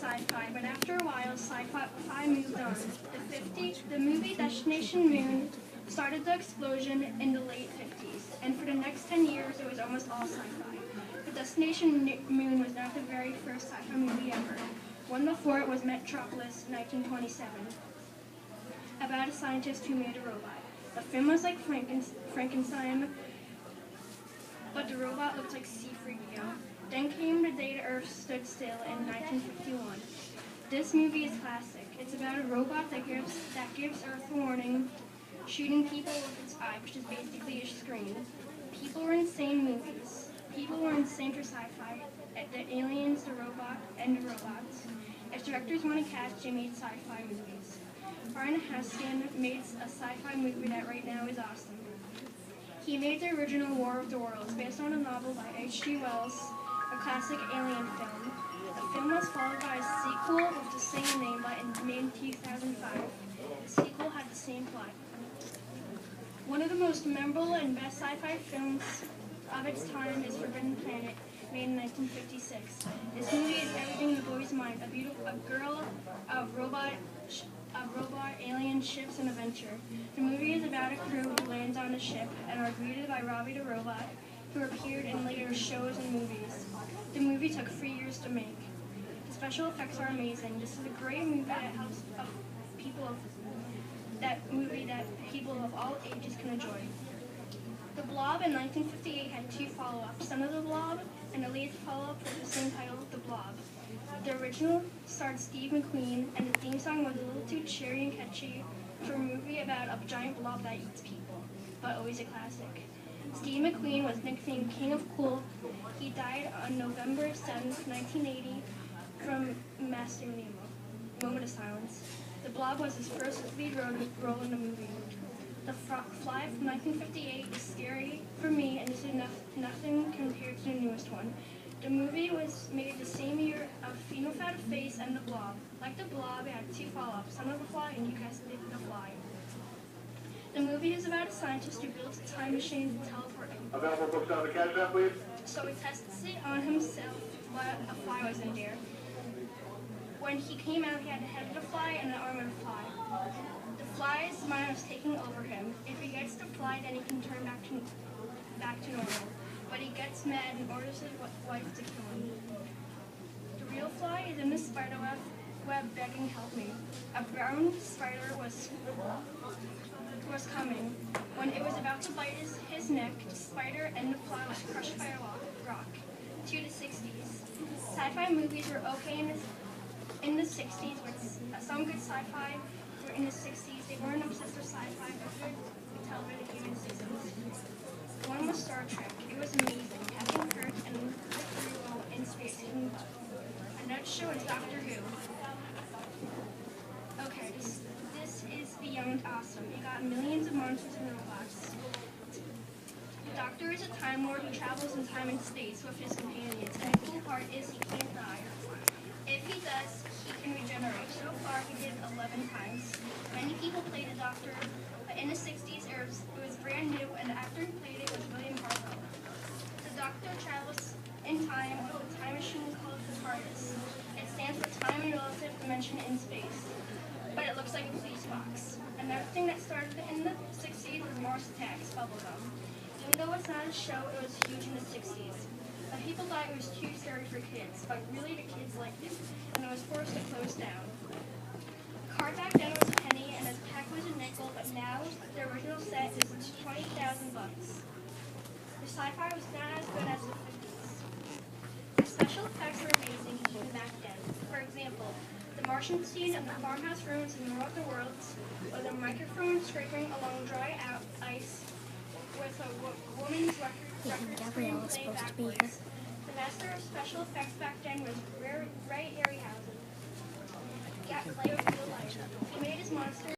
sci-fi, but after a while, sci-fi moved on. The movie Destination Moon started the explosion in the late 50s, and for the next 10 years, it was almost all sci-fi. But Destination Moon was not the very first sci-fi movie ever. One before it was Metropolis, 1927, about a scientist who made a robot. The film was like Frankenstein, but the robot looked like C-3PO. Then came The Day the Earth Stood Still in 1951. This movie is classic. It's about a robot that gives Earth a warning, shooting people with its eye, which is basically a screen. People were insane movies. People were insane for sci-fi. The aliens, the robot, and the robots. If directors want to cast, they made sci-fi movies. Brian Haskin made a sci-fi movie that right now is awesome. He made the original War of the Worlds, based on a novel by H.G. Wells, a classic alien film. The film was followed by a sequel with the same name, but made in 2005. The sequel had the same plot. One of the most memorable and best sci-fi films of its time is Forbidden Planet, made in 1956. This movie is everything in a boy's mind: a girl, a robot, alien, ships, and adventure. The movie is about a crew who lands on a ship and are greeted by Robbie the robot, who appeared in later shows and movies. The movie took 3 years to make. The special effects are amazing. This is a great movie that helps people of all ages can enjoy. The Blob in 1958 had 2 follow-ups, Son of the Blob, and a late follow-up with the same title, The Blob. The original starred Steve McQueen, and the theme song was a little too cheery and catchy for a movie about a giant blob that eats people, but always a classic. Steve McQueen was nicknamed King of Cool. He died on November 7, 1980, from mesothelioma. Moment of silence. The Blob was his first lead role in the movie. The Fly from 1958 is scary for me, and is nothing compared to the newest one. The movie was made the same year of Final Fat Face and The Blob. Like The Blob, it had 2 follow-ups, Son of the Fly and You Guessed It, The Fly. The movie is about a scientist who builds a time machine to teleport him. Available books on the cash app, please. So he tests it on himself while a fly was in there. When he came out, he had the head of the fly and the arm of the fly. The fly's mind was taking over him. If he gets the fly, then he can turn back to normal. But he gets mad and orders his wife to kill him. The real fly is in the spider web begging help me. A brown spider was coming. When it was about to bite his neck, the spider and the fly was crushed by a rock. To the 60s. Sci-fi movies were okay in the 60s, but some good sci-fi were in the 60s. They weren't obsessed with sci-fi, but good television came in the 60s. One was Star Trek. It was amazing. Captain Kirk and crew in space. Another show is Doctor Who. Okay, this is beyond awesome. It got millions of monsters and robots. The Doctor is a Time Lord who travels in time and space with his companions, and the cool part is he can't die. If he does, he can regenerate. So far, he did 11 times. Many people played the Doctor, but in the 60s, it was brand new, and the actor who played it was William Hartnell. The Doctor travels in time with a time machine called the TARDIS. It stands for Time and Relative Dimension in Space, but it looks like a police box. Another thing that started in the 60s was Mars Attacks, Bubblegum. Even though it's not a show, it was huge in the 60s. But people thought it was too scary for kids, but really the kids liked it, and it was forced to close down. A card back then was a penny, and a pack was a nickel, but now the original set is $20,000 bucks. The sci-fi was not as good as the 50s. The special effects were amazing even back then. For example, the Martian scene of the farmhouse ruins in War of the Worlds, or the microphone scraping along dry ice with a woman's record Gabrielle is supposed to be here. The master of special effects back then was Ray Harryhausen. He made his monster